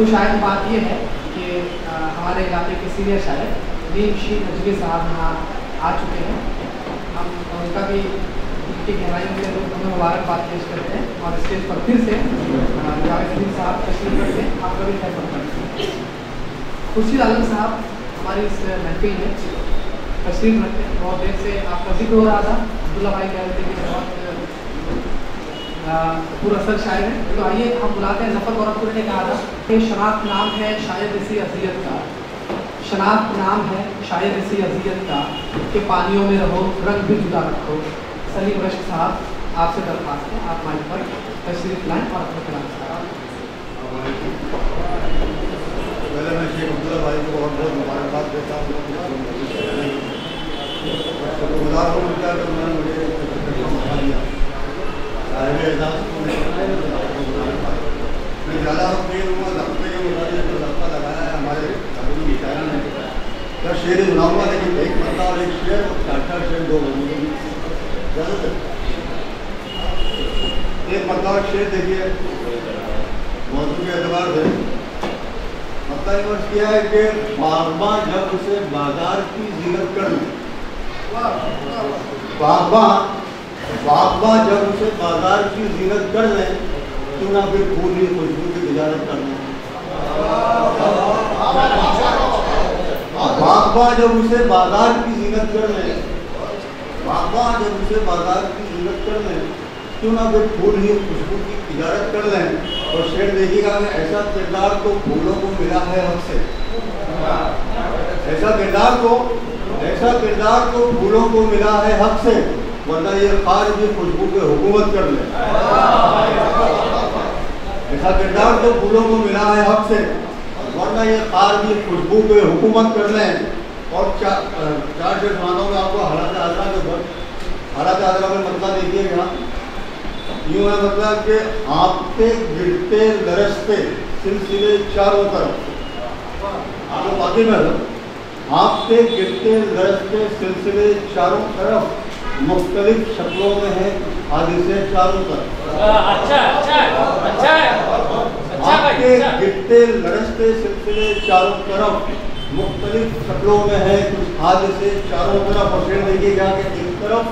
खुश आयद बात यह है कि हमारे इलाके के सीनियर शायर नीम शीर नजवी साहब यहाँ आ चुके हैं। हम उनका भी उनकी गहराइयों के लोग हमें मुबारकबाद पेश करते हैं और स्टेज पर फिर से जावेद अली साहब तशरीफ रखते हैं। आपका भी खैर करते हैं। खुर्शीद आलम साहब हमारी इस महफिल में तशरीफ रखते हैं। बहुत देर से आपका जिक्र हो रहा था, अब्दुल्ला भाई कह रहे थे कि बहुत पुरअसर शायर है। तो आइए हम बुलाते हैं। जफर गोरखपुरी ने कहा था कि शनाख्त नाम है शायद इसी अज़ियत का, शनाख्त नाम है शायद इसी अज़ियत का, कि पानियों में रहो रंग भी जुदा रखो। सलीम रश्क साहब आपसे दरख्वास्त है, आप माइक पर तशरीफ लाएँ और अपने कलाम कराएं। पहले मैं शेख अब्दुल्ला भाई को बहुत बहुत मुबारकबाद देता हूँ। खुदा को मिलता तो उन्होंने मुझे मौका दिया। मैं ज़्यादा वक्त नहीं लूँगा। दफ्ते के मुताबिक जो दफ्ता लगाया है हमारे अभी शायरा ने, दस शेर सुनाऊँगा, लेकिन एक मतलब और एक शेर और चार शेर दो बनेंगे। एक मतलब और शेर देखिए मौजूद के एतबार से मतलब यूज किया है कि बागबां जब उसे बाजार की जीनत कर लें, बागबां जब उसे बाजार की जीनत कर लें, क्यों ना फिर फूल ही खुशबू की तिजारत कर लें। बागबां जब उसे बाजार की जीनत कर लें, बागबां जब उसे बाजार की जीनत कर लें, क्यों ना फिर फूल ही खुशबू की तिजारत कर लें। और शेर देखिएगा कि ऐसा किरदार तो फूलों को मिला है हक से, ऐसा किरदार तो फूलों को मिला है हक से, वरना ये खार भी खुशबू पे हुकूमत कर ले। ऐसा किरदार तो फूलों को मिला है हक से, वरना ये खार भी खुशबू पे हुकूमत कर लें। और चार शेर सुनाता हूँ आपको हालात आजरा के ऊपर। हालात आजरा में मतलब देखिएगा यूँ है, मतलब कि आपके गिरते लरसते सिलसिले चारों तरफ, आपको बाकी में आपके गिरते लरसते सिलसिले चारों तरफ, मुख्तलिफ शक्लों में है हादिसे चारों तरफ। आपके गिरते लरसते सिलसिले चारों तरफ, मुख्तलिफ शक्लों में है कुछ हादिसे चारों तरफ। और फिर देखिएगा कि एक तरफ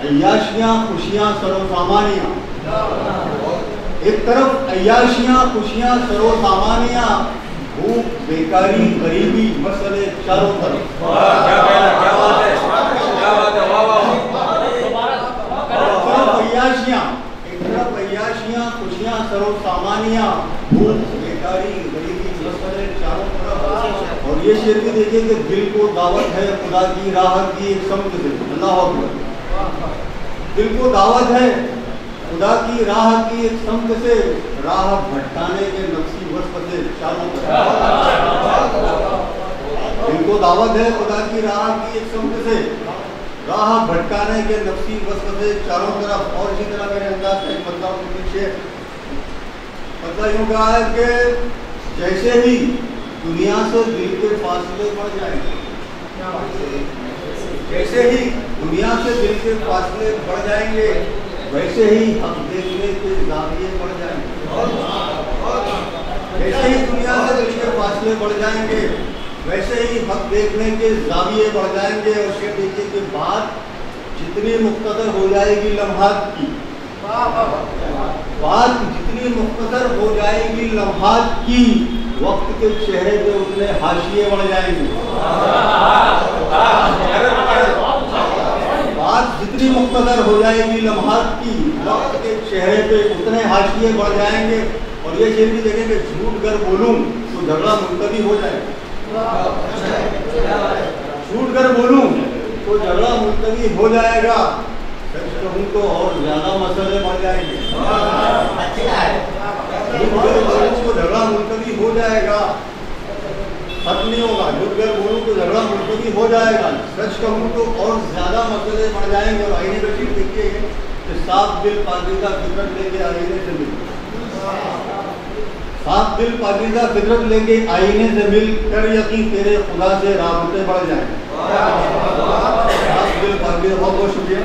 अय्याशियाँ खुशियाँ सरोसामानियाँ, एक तरफ अय्याशियाँ खुशियाँ सरोसामानियाँ, भूख बेकारी गरीबी मसले चारों तरफ। एक तरफ अय्याशियाँ खुशियाँ सरोसामानियाँ, भूख बेकारी गरीबी मसले चारों तरफ। और ये शेर भी देखिए कि दिल को दावत है खुदा की राह की एक समत से। अल्लाह अकबर। दिल को दावत है खुदा की राह की एक समत से, राह भटकाने के नफ्सी वस्फ से चारों तरफ। दिल को दावत है खुदा की राह की एक समत से, राह भटकाने के नफ्सी वस्फ से चारों तरफ। और इसी तरह मेरे अंदाज में मतलब पीछे मतलब यूँ कहा है कि जैसे ही दुनिया से दिल के फासले बढ़ जाएंगे, जैसे ही दुनिया से दिल के फासले बढ़ जाएंगे, वैसे ही हक देखने के जाविये बढ़ जाएंगे। जैसे ही दुनिया से दिल के फासले बढ़ जाएंगे, वैसे ही हक देखने के जाविये बढ़ जाएंगे। और शेर देखिए कि बात जितनी मुख्तसर हो जाएगी लम्हात की, बात जितनी मुख्तसर हो जाएगी लम्हात की, वक्त के चेहरे पे उतने हाशिए बढ़ जाएंगे। बात जितनी मुख्तसर हो जाएगी लम्हात की, वक्त के चेहरे पे उतने हाशिए बढ़ जाएंगे। और ये शेर भी देखेंगे झूठ कर बोलूं तो झगड़ा मुलतवी हो जाएगा, झूठ कर बोलूं तो झगड़ा मुलतवी हो जाएगा, सच कहूं तो और ज्यादा मसले बढ़ जाएंगे। तो झगड़ा मुलतवी हो जाएगा, खत्म नहीं होगा। झूठ कर बोलूं तो झगड़ा मुलतवी हो जाएगा, सच कहूं तो और ज्यादा मसले बढ़ जाएंगे। और आईने का चीज देखिए कि साफ दिल पाकीज़ा फितरत लेके आईने से मिल, साफ दिल पाकीज़ा फितरत लेके आईने से मिल कर यकीन तेरे खुदा से राबते बढ़ जाएंगे। साफ दिल पाकीज़ा। बहुत बहुत शुक्रिया।